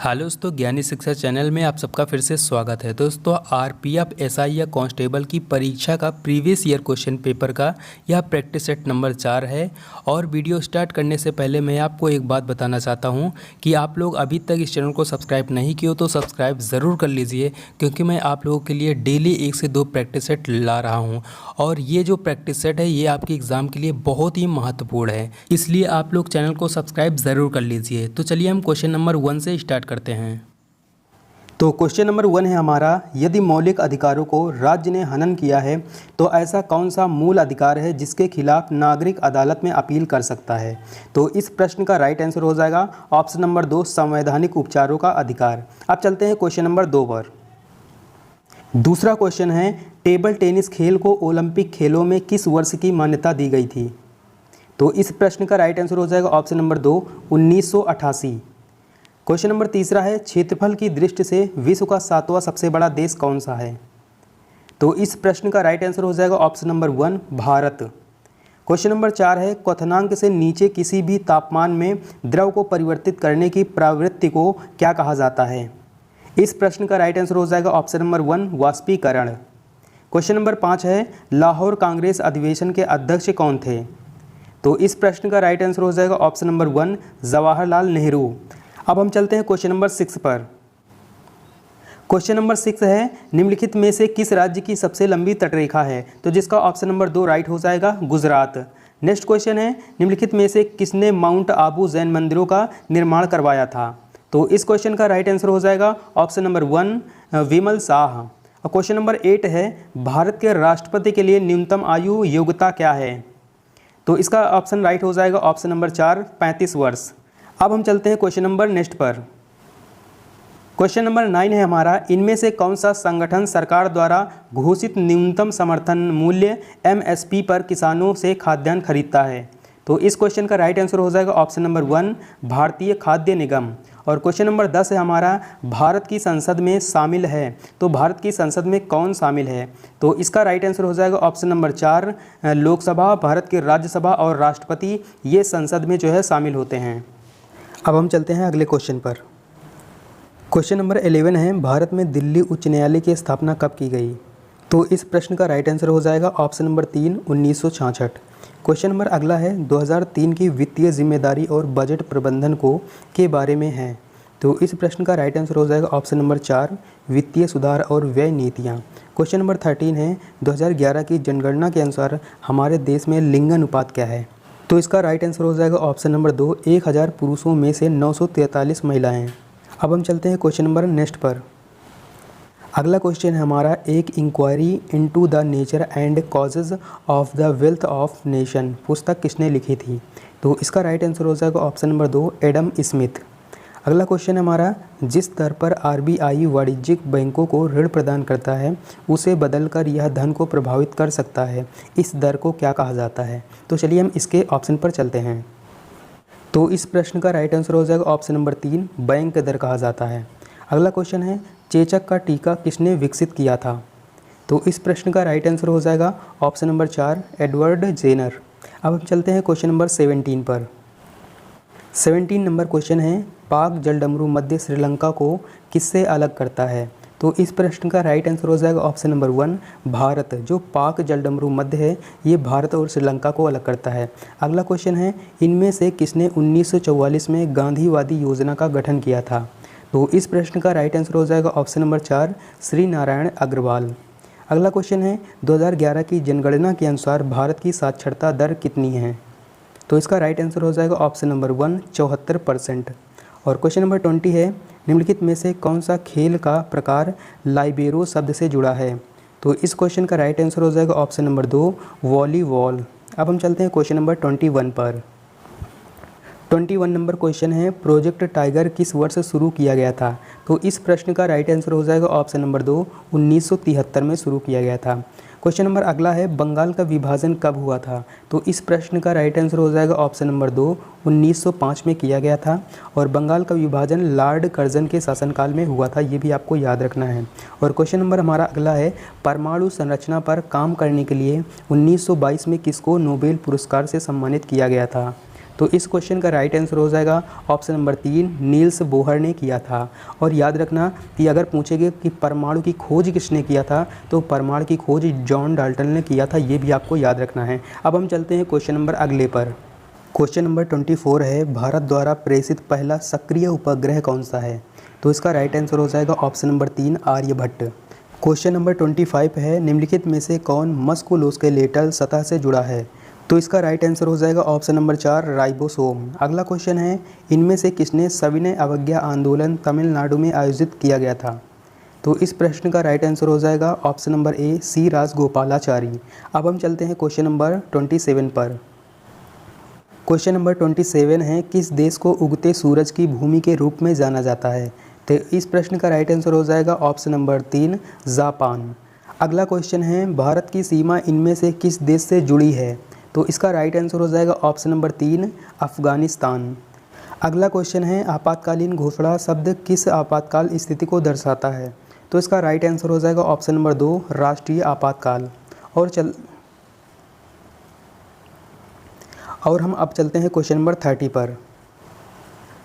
Hello दोस्तों, ज्ञानी शिक्षा चैनल में आप सबका फिर से स्वागत है। दोस्तों, आरपीएफ एसआई या कांस्टेबल की परीक्षा का प्रीवियस ईयर क्वेश्चन पेपर का यह प्रैक्टिस सेट नंबर 4 है। और वीडियो स्टार्ट करने से पहले मैं आपको एक बात बताना चाहता हूं कि आप लोग अभी तक इस चैनल को सब्सक्राइब नहीं किए हो तो सब्सक्राइब ज़रूर कर लीजिए, क्योंकि मैं आप लोगों के लिए डेली 1 से 2 प्रैक्टिस सेट ला रहा हूँ। और ये जो प्रैक्टिस सेट है ये आपके एग्ज़ाम के लिए बहुत ही महत्वपूर्ण है, इसलिए आप लोग चैनल को सब्सक्राइब ज़रूर कर लीजिए। तो चलिए हम क्वेश्चन नंबर 1 से स्टार्ट करते हैं। तो क्वेश्चन नंबर 1 है हमारा, यदि मौलिक अधिकारों को राज्य ने हनन किया है तो ऐसा कौन सा मूल अधिकार है जिसके खिलाफ नागरिक अदालत में अपील कर सकता है। तो इस प्रश्न का राइट आंसर हो जाएगा ऑप्शन नंबर 2, संवैधानिक उपचारों का अधिकार। अब चलते हैं क्वेश्चन नंबर 2 पर। दूसरा क्वेश्चन है, टेबल टेनिस खेल को ओलंपिक खेलों में किस वर्ष की मान्यता दी गई थी। तो इस प्रश्न का राइट आंसर हो जाएगा ऑप्शन नंबर 2, 1988। क्वेश्चन नंबर तीसरा है, क्षेत्रफल की दृष्टि से विश्व का 7वां सबसे बड़ा देश कौन सा है। तो इस प्रश्न का राइट आंसर हो जाएगा option number 1, Bharat. Question number 4 है, क्वथनांक से नीचे किसी भी तापमान में द्रव को परिवर्तित करने की प्रवृत्ति को क्या कहा जाता है। इस प्रश्न का राइट आंसर हो जाएगा ऑप्शन नंबर 1, वाष्पीकरण। क्वेश्चन नंबर 5 है, लाहौर कांग्रेस अधिवेशन के अध्यक्ष कौन थे। तो इस प्रश्न का राइट आंसर हो जाएगा ऑप्शन नंबर 1, जवाहरलाल नेहरू। अब हम चलते हैं क्वेश्चन नंबर 6 पर। क्वेश्चन नंबर 6 है, निम्नलिखित में से किस राज्य की सबसे लंबी तटरेखा है। तो जिसका ऑप्शन नंबर 2 राइट हो जाएगा, गुजरात। नेक्स्ट क्वेश्चन है, निम्नलिखित में से किसने माउंट आबू जैन मंदिरों का निर्माण करवाया था। तो इस क्वेश्चन का राइट आंसर हो जाएगा ऑप्शन नंबर 1, विमल शाह। और क्वेश्चन नंबर 8 है, भारत के राष्ट्रपति के लिए न्यूनतम आयु योग्यता क्या है। तो इसका ऑप्शन राइट हो जाएगा ऑप्शन नंबर 4, 35 वर्ष। अब हम चलते हैं क्वेश्चन नंबर नेक्स्ट पर। क्वेश्चन नंबर 9 है हमारा, इनमें से कौन सा संगठन सरकार द्वारा घोषित न्यूनतम समर्थन मूल्य एमएसपी पर किसानों से खाद्यान्न खरीदता है। तो इस क्वेश्चन का राइट आंसर हो जाएगा ऑप्शन नंबर 1, भारतीय खाद्य निगम। और क्वेश्चन नंबर 10 है हमारा, भारत की संसद में शामिल है। तो भारत की संसद में कौन शामिल है। तो इसका राइट आंसर हो जाएगा ऑप्शन नंबर 4, लोकसभा, भारत की राज्यसभा और राष्ट्रपति ये संसद में जो है शामिल होते हैं। अब हम चलते हैं अगले क्वेश्चन पर। क्वेश्चन नंबर 11 है, भारत में दिल्ली उच्च न्यायालय की स्थापना कब की गई। तो इस प्रश्न का राइट आंसर हो जाएगा ऑप्शन नंबर 3, 1966। क्वेश्चन नंबर अगला है, 2003 की वित्तीय जिम्मेदारी और बजट प्रबंधन को के बारे में है। तो इस प्रश्न का राइट आंसर हो जाएगा ऑप्शन नंबर 4, वित्तीय सुधार और व्यय नीतियाँ। क्वेश्चन नंबर 13 है, 2011 की जनगणना के अनुसार हमारे देश में लिंग अनुपात क्या है। तो इसका राइट आंसर हो जाएगा ऑप्शन नंबर 2, 1000 पुरुषों में से 943 महिलाएं। अब हम चलते हैं क्वेश्चन नंबर नेक्स्ट पर। अगला क्वेश्चन है हमारा, एक inquiry into the nature and causes of the wealth of nation पुस्तक किसने लिखी थी। तो इसका राइट आंसर हो जाएगा ऑप्शन नंबर 2, एडम स्मिथ। अगला क्वेश्चन है हमारा, जिस दर पर आरबीआई वाणिज्यिक बैंकों को ऋण प्रदान करता है उसे बदलकर यह धन को प्रभावित कर सकता है, इस दर को क्या कहा जाता है। तो चलिए हम इसके ऑप्शन पर चलते हैं। तो इस प्रश्न का राइट आंसर हो जाएगा ऑप्शन नंबर 3, बैंक दर कहा जाता है। अगला क्वेश्चन है, चेचक का टीका किसने विकसित किया था। तो इस प्रश्न का राइट आंसर हो जाएगा ऑप्शन नंबर 4, एडवर्ड जेनर। अब हम चलते हैं क्वेश्चन नंबर 17 पर। 17 नंबर क्वेश्चन है, पाक जलडमरू मध्य श्रीलंका को किससे अलग करता है। तो इस प्रश्न का राइट आंसर हो जाएगा ऑप्शन नंबर 1, भारत। जो पाक जलडमरू मध्य है ये भारत और श्रीलंका को अलग करता है। अगला क्वेश्चन है, इनमें से किसने 1944 में गांधीवादी योजना का गठन किया था। तो इस प्रश्न का राइट आंसर हो जाएगा ऑप्शन नंबर 4, श्री नारायण अग्रवाल। अगला क्वेश्चन है, 2011 की जनगणना के अनुसार भारत की साक्षरता दर कितनी है। तो इसका राइट आंसर हो जाएगा ऑप्शन नंबर 1, 74%। और क्वेश्चन नंबर 20 है, निम्नलिखित में से कौन सा खेल का प्रकार लाइबेरो शब्द से जुड़ा है। तो इस क्वेश्चन का राइट आंसर हो जाएगा ऑप्शन नंबर 2, वॉलीबॉल। अब हम चलते हैं क्वेश्चन नंबर 21 पर। 21 नंबर क्वेश्चन है, प्रोजेक्ट टाइगर किस वर्ष शुरू किया गया था। तो इस प्रश्न का राइट आंसर हो जाएगा ऑप्शन नंबर 2, 1973 में शुरू किया गया था। क्वेश्चन नंबर अगला है, बंगाल का विभाजन कब हुआ था। तो इस प्रश्न का राइट आंसर हो जाएगा ऑप्शन नंबर 2, 1905 में किया गया था। और बंगाल का विभाजन लॉर्ड कर्जन के शासनकाल में हुआ था, ये भी आपको याद रखना है। और क्वेश्चन नंबर हमारा अगला है, परमाणु संरचना पर काम करने के लिए 1922 में किसको नोबेल पुरस्कार से सम्मानित किया गया था। तो इस क्वेश्चन का राइट आंसर हो जाएगा ऑप्शन नंबर 3, नील्स बोहर ने किया था। और याद रखना कि अगर पूछेंगे कि परमाणु की खोज किसने किया था, तो परमाणु की खोज जॉन डाल्टन ने किया था, ये भी आपको याद रखना है। अब हम चलते हैं क्वेश्चन नंबर अगले पर। क्वेश्चन नंबर 24 है, भारत द्वारा प्रेषित पहला सक्रिय उपग्रह कौन सा है? तो इसका राइट आंसर हो जाएगा option number 3, Aryabhata. Question number 25 है, निम्नलिखित में से कौन मस्कुलोस्केलेटल सतह से जुड़ा है? तो इसका राइट आंसर हो जाएगा ऑप्शन नंबर 4, राइबोसोम। अगला क्वेश्चन है, इनमें से किसने सविनय अवज्ञा आंदोलन तमिलनाडु में आयोजित किया गया था? तो इस प्रश्न का राइट आंसर हो जाएगा ऑप्शन नंबर ए, सी राजगोपालाचारी। अब हम चलते हैं क्वेश्चन नंबर 27 पर। क्वेश्चन नंबर 27 है, किस देश को उगते सूरज की भूमि के रूप में जाना जाता है? तो इस प्रश्न का राइट आंसर हो जाएगा ऑप्शन नंबर 3, जापान। अगला क्वेश्चन है, भारत की सीमा इनमें से किस देश से जुड़ी है? तो इसका राइट आंसर हो जाएगा ऑप्शन नंबर 3, अफगानिस्तान। अगला क्वेश्चन है, आपातकालीन घोषणा शब्द किस आपातकाल स्थिति को दर्शाता है? तो इसका राइट आंसर हो जाएगा ऑप्शन नंबर 2, राष्ट्रीय आपातकाल। और हम अब चलते हैं क्वेश्चन नंबर 30 पर।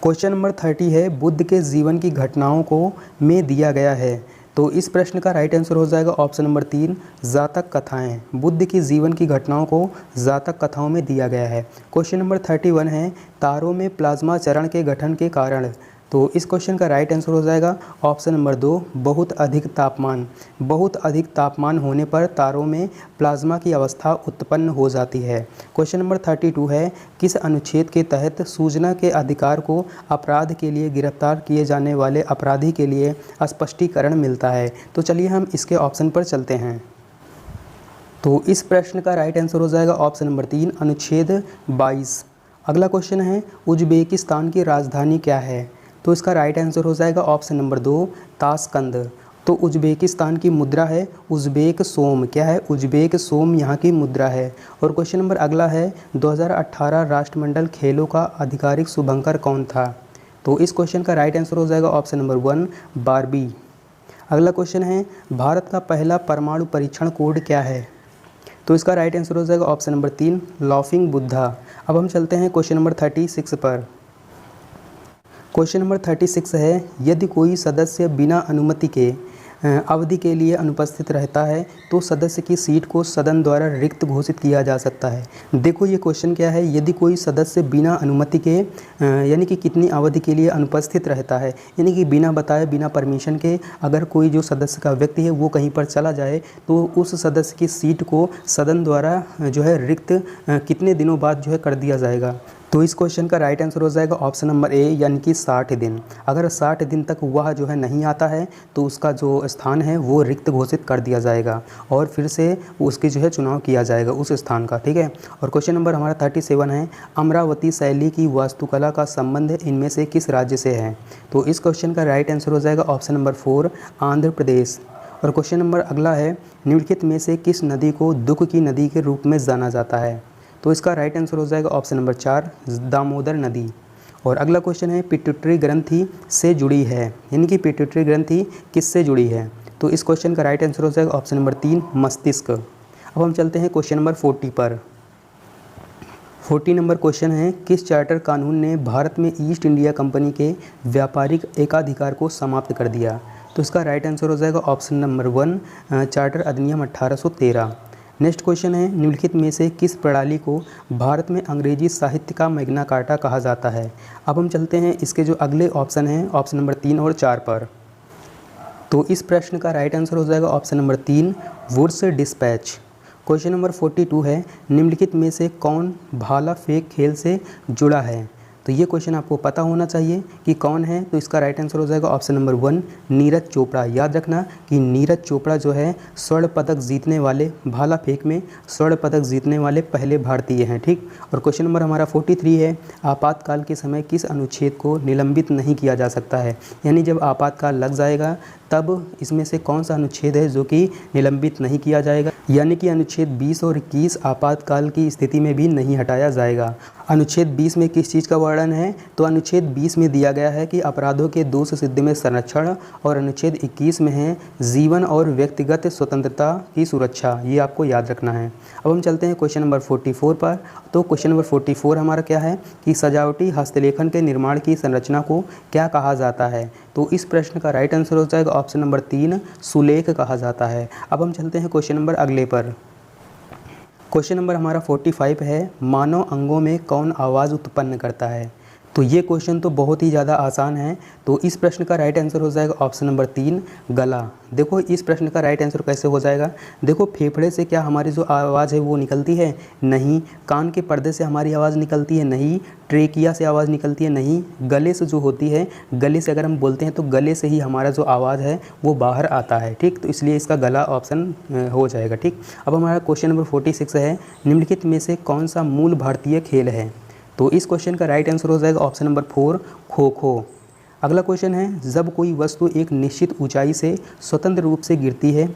क्वेश्चन नंबर 30 है, बुद्ध के जीवन की घटनाओं को में दिया गया है। तो इस प्रश्न का राइट आंसर हो जाएगा ऑप्शन नंबर 3, जातक कथाएं। बुद्ध की जीवन की घटनाओं को जातक कथाओं में दिया गया है। क्वेश्चन नंबर 31 है, तारों में प्लाज्मा चरण के गठन के कारण। तो इस क्वेश्चन का राइट आंसर हो जाएगा ऑप्शन नंबर 2, बहुत अधिक तापमान। बहुत अधिक तापमान होने पर तारों में प्लाज्मा की अवस्था उत्पन्न हो जाती है। क्वेश्चन नंबर 32 है, किस अनुच्छेद के तहत सूचना के अधिकार को अपराध के लिए गिरफ्तार किए जाने वाले अपराधी के लिए स्पष्टीकरण मिलता है? तो चलिए हम इसके ऑप्शन पर चलते हैं। तो इस प्रश्न का राइट आंसर हो जाएगा ऑप्शन नंबर 3, अनुच्छेद 22। अगला क्वेश्चन है, उज्बेकिस्तान की राजधानी क्या है? तो इसका राइट आंसर हो जाएगा ऑप्शन नंबर 2, ताशकंद। तो उज्बेकिस्तान की मुद्रा है उज्बेक सोम। क्या है? उज्बेक सोम यहाँ की मुद्रा है। और क्वेश्चन नंबर अगला है, 2018 राष्ट्रमंडल खेलों का आधिकारिक शुभंकर कौन था? तो इस क्वेश्चन का राइट आंसर हो जाएगा ऑप्शन नंबर 1, बारबी। अगला क्वेश्चन है, भारत का पहला परमाणु परीक्षण कोड क्या है? तो इसका राइट आंसर हो जाएगा ऑप्शन नंबर 3, लाफिंग बुद्धा। अब हम चलते हैं क्वेश्चन नंबर 36 पर। क्वेश्चन नंबर 36 है, यदि कोई सदस्य बिना अनुमति के अवधि के लिए अनुपस्थित रहता है तो सदस्य की सीट को सदन द्वारा रिक्त घोषित किया जा सकता है। देखो ये क्वेश्चन क्या है, यदि कोई सदस्य बिना अनुमति के यानी कि कितनी अवधि के लिए अनुपस्थित रहता है, यानी कि बिना बताए बिना परमिशन के अगर कोई जो सदस्य का व्यक्ति है वो कहीं पर चला जाए तो उस सदस्य की सीट को सदन द्वारा जो है रिक्त कितने दिनों बाद जो है कर दिया जाएगा? तो इस क्वेश्चन का राइट आंसर हो जाएगा ऑप्शन नंबर ए, यानी कि 60 दिन। अगर 60 दिन तक वह जो है नहीं आता है तो उसका जो स्थान है वो रिक्त घोषित कर दिया जाएगा और फिर से उसकी जो है चुनाव किया जाएगा उस स्थान का, ठीक है। और क्वेश्चन नंबर हमारा 37 है, अमरावती शैली की वास्तुकला का संबंध इनमें से किस राज्य से है? तो इस क्वेश्चन का राइट आंसर हो जाएगा ऑप्शन नंबर 4, आंध्र प्रदेश। और क्वेश्चन नंबर अगला है, निम्नलिखित में से किस नदी को दुख की नदी के रूप में जाना जाता है? तो इसका राइट आंसर हो जाएगा ऑप्शन नंबर 4, दामोदर नदी। और अगला क्वेश्चन है, पिट्यूटरी ग्रंथि से जुड़ी है, यानी कि पिट्यूटरी ग्रंथि किससे जुड़ी है? तो इस क्वेश्चन का राइट आंसर हो जाएगा ऑप्शन नंबर 3, मस्तिष्क। अब हम चलते हैं क्वेश्चन नंबर 40 पर। 40 नंबर क्वेश्चन है, किस चार्टर कानून ने भारत में ईस्ट इंडिया कंपनी के व्यापारिक एकाधिकार को समाप्त कर दिया? तो इसका राइट आंसर हो जाएगा ऑप्शन नंबर 1, चार्टर अधिनियम 1813। नेक्स्ट क्वेश्चन है, निम्नलिखित में से किस प्रणाली को भारत में अंग्रेजी साहित्य का मैग्ना कार्टा कहा जाता है? अब हम चलते हैं इसके जो अगले ऑप्शन हैं ऑप्शन नंबर 3 और 4 पर। तो इस प्रश्न का राइट आंसर हो जाएगा option number 3, Wood's dispatch. Question number 42 है, निम्नलिखित में से कौन भाला फेंक खेल से जुड़ा है? तो ये क्वेश्चन आपको पता होना चाहिए कि कौन है। तो इसका राइट आंसर हो जाएगा ऑप्शन नंबर 1, नीरज चोपड़ा। याद रखना कि नीरज चोपड़ा जो है स्वर्ण पदक जीतने वाले, भाला फेंक में स्वर्ण पदक जीतने वाले पहले भारतीय हैं, ठीक। और क्वेश्चन नंबर हमारा 43 है, आपातकाल के समय किस अनुच्छेद को निलंबित नहीं किया जा सकता है? यानी जब आपातकाल लग जाएगा तब इसमें से कौन सा अनुच्छेद है जो कि निलंबित नहीं किया जाएगा? यानी कि अनुच्छेद 20 और 21 आपातकाल की स्थिति में भी नहीं हटाया जाएगा। अनुच्छेद 20 में किस चीज़ का वर्णन है? तो अनुच्छेद 20 में दिया गया है कि अपराधों के दोष सिद्धि में संरक्षण, और अनुच्छेद 21 में है जीवन और व्यक्तिगत स्वतंत्रता की सुरक्षा। ये आपको याद रखना है। अब हम चलते हैं क्वेश्चन नंबर 44 पर। तो क्वेश्चन नंबर 44 हमारा क्या है कि सजावटी हस्तलेखन के निर्माण की संरचना को क्या कहा जाता है? तो इस प्रश्न का राइट आंसर हो जाएगा ऑप्शन नंबर 3, सुलेख कहा जाता है। अब हम चलते हैं क्वेश्चन नंबर अगले पर। क्वेश्चन नंबर हमारा 45 है, मानव अंगों में कौन आवाज़ उत्पन्न करता है? तो ये क्वेश्चन तो बहुत ही ज़्यादा आसान है। तो इस प्रश्न का राइट आंसर हो जाएगा ऑप्शन नंबर 3, गला। देखो इस प्रश्न का राइट आंसर कैसे हो जाएगा? देखो फेफड़े से क्या हमारी जो आवाज़ है वो निकलती है? नहीं। कान के पर्दे से हमारी आवाज़ निकलती है? नहीं। ट्रेकिया से आवाज़ निकलती है? नहीं। गले से जो होती है, गले से अगर हम बोलते हैं तो गले से ही हमारा जो आवाज़ है वो बाहर आता है। ठीक, तो इसलिए इसका गला ऑप्शन हो जाएगा। ठीक, अब हमारा क्वेश्चन नंबर 46 है, निम्नलिखित में से कौन सा मूल भारतीय खेल है? तो इस क्वेश्चन का राइट आंसर हो जाएगा ऑप्शन नंबर 4, खो खो। अगला क्वेश्चन है, जब कोई वस्तु एक निश्चित ऊंचाई से स्वतंत्र रूप से गिरती है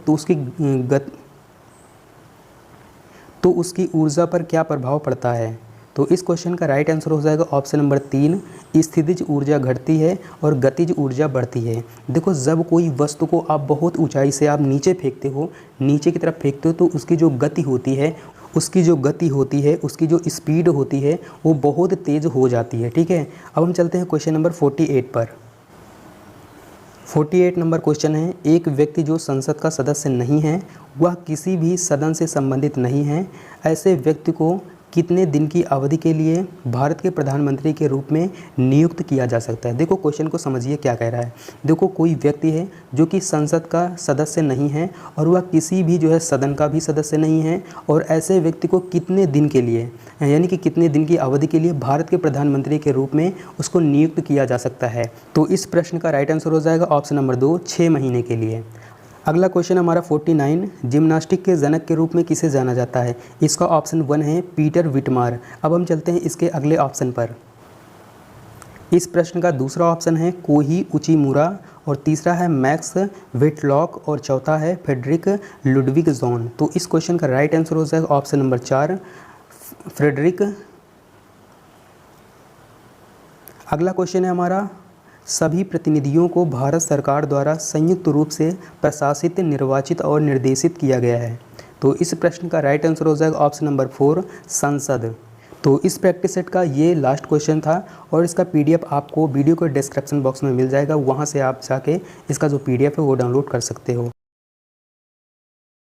तो उसकी ऊर्जा पर क्या प्रभाव पड़ता है? तो इस क्वेश्चन का राइट आंसर हो जाएगा ऑप्शन नंबर 3, स्थितिज ऊर्जा घटती है और गतिज ऊर्जा बढ़ती है। देखो जब कोई वस्तु को आप बहुत ऊंचाई से आप नीचे फेंकते हो, नीचे की तरफ फेंकते हो, तो उसकी जो गति होती है, उसकी जो स्पीड होती है वो बहुत तेज़ हो जाती है। ठीक है, अब हम चलते हैं क्वेश्चन नंबर 48 पर। 48 नंबर क्वेश्चन है, एक व्यक्ति जो संसद का सदस्य नहीं है, वह किसी भी सदन से संबंधित नहीं है, ऐसे व्यक्ति को कितने दिन की अवधि के लिए भारत के प्रधानमंत्री के रूप में नियुक्त किया जा सकता है? देखो क्वेश्चन को समझिए क्या कह रहा है। देखो कोई व्यक्ति है जो कि संसद का सदस्य नहीं है और वह किसी भी जो है सदन का भी सदस्य नहीं है, और ऐसे व्यक्ति को कितने दिन के लिए, यानी कि कितने दिन की अवधि के लिए भारत के प्रधानमंत्री के रूप में उसको नियुक्त किया जा सकता है? तो इस प्रश्न का राइट आंसर हो जाएगा ऑप्शन नंबर 2, 6 महीने के लिए। अगला क्वेश्चन हमारा 49, जिम्नास्टिक के जनक के रूप में किसे जाना जाता है? इसका ऑप्शन 1 है पीटर विटमार। अब हम चलते हैं इसके अगले ऑप्शन पर। इस प्रश्न का दूसरा ऑप्शन है कोही उचिमुरा, और तीसरा है मैक्स विटलॉक, और चौथा है फ्रेडरिक लुडविग जोन। तो इस क्वेश्चन का राइट आंसर हो जाएगा ऑप्शन नंबर 4, फ्रेडरिक। अगला क्वेश्चन है हमारा, सभी प्रतिनिधियों को भारत सरकार द्वारा संयुक्त रूप से प्रशासित, निर्वाचित और निर्देशित किया गया है। तो इस प्रश्न का राइट आंसर हो जाएगा ऑप्शन नंबर 4, संसद। तो इस प्रैक्टिस सेट का ये लास्ट क्वेश्चन था, और इसका पीडीएफ आपको वीडियो के डिस्क्रिप्शन बॉक्स में मिल जाएगा, वहाँ से आप जाके इसका जो पीडीएफ है वो डाउनलोड कर सकते हो।